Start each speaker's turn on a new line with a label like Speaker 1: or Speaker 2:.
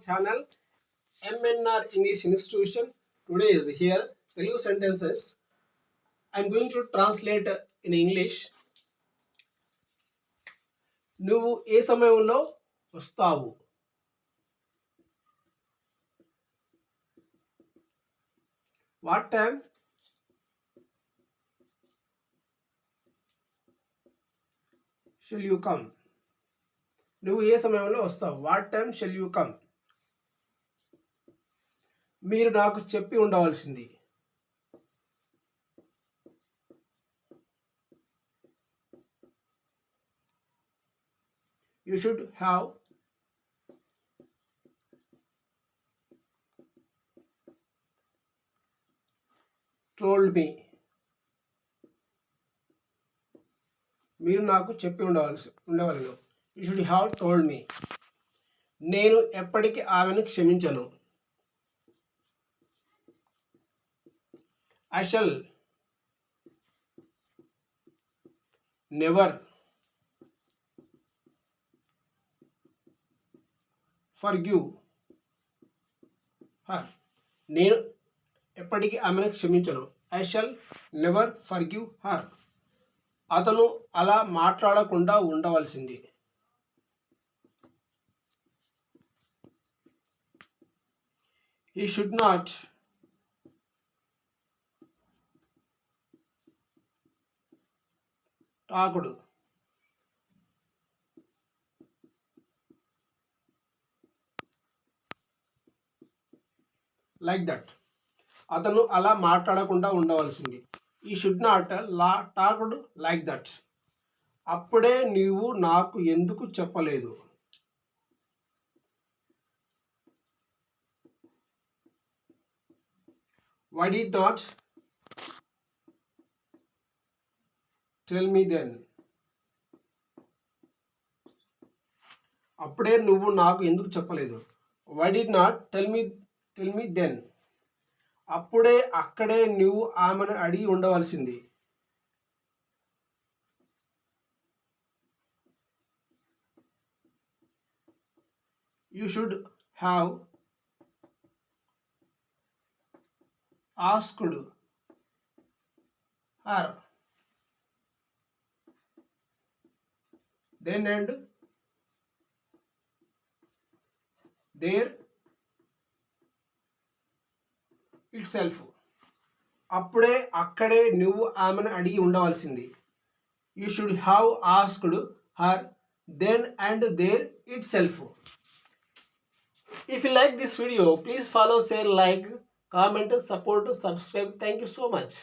Speaker 1: channel MNR English Institution. Today is here Telugu sentences. I'm going to translate in English. నువ్వు ఏ సమయంలో వస్తావు? What time shall you come? నువ్వు ఏ సమయంలో వస్తావు? What time shall you come? మీరు నాకు చెప్పి ఉండవలసింది. You should have told me. మీరు నాకు చెప్పి ఉండవలను. You should have told me. నేను ఎప్పటికీ ఆమెను క్షమించను. I shall never forgive her. నేను ఎప్పటికీ ఆమెను క్షమించను. I shall never forgive her. అతను అలా మాట్లాడకుండా ఉండవలసింది. He should not తాకుడు. Like that. అతను అలా మాట్లాడకుండా ఉండవలసింది. He should not talked like that. అప్పుడే నీవు నాకు ఎందుకు చెప్పలేదు? Why did not tell me then. అప్పుడే నువ్వు నాకు ఎందుకు చెప్పలేదు? Why did not tell me then. అప్పుడే అక్కడే నువ్వు ఆమెను అడిగి ఉండవలసింది. You should have asked her then and there itself. అప్పుడే అక్కడే నువ్వు ఆమెను అడిగి ఉండవలసింది. You should have asked her then and there itself. If you like this video, please follow, share, like, comment, support, subscribe. Thank you so much.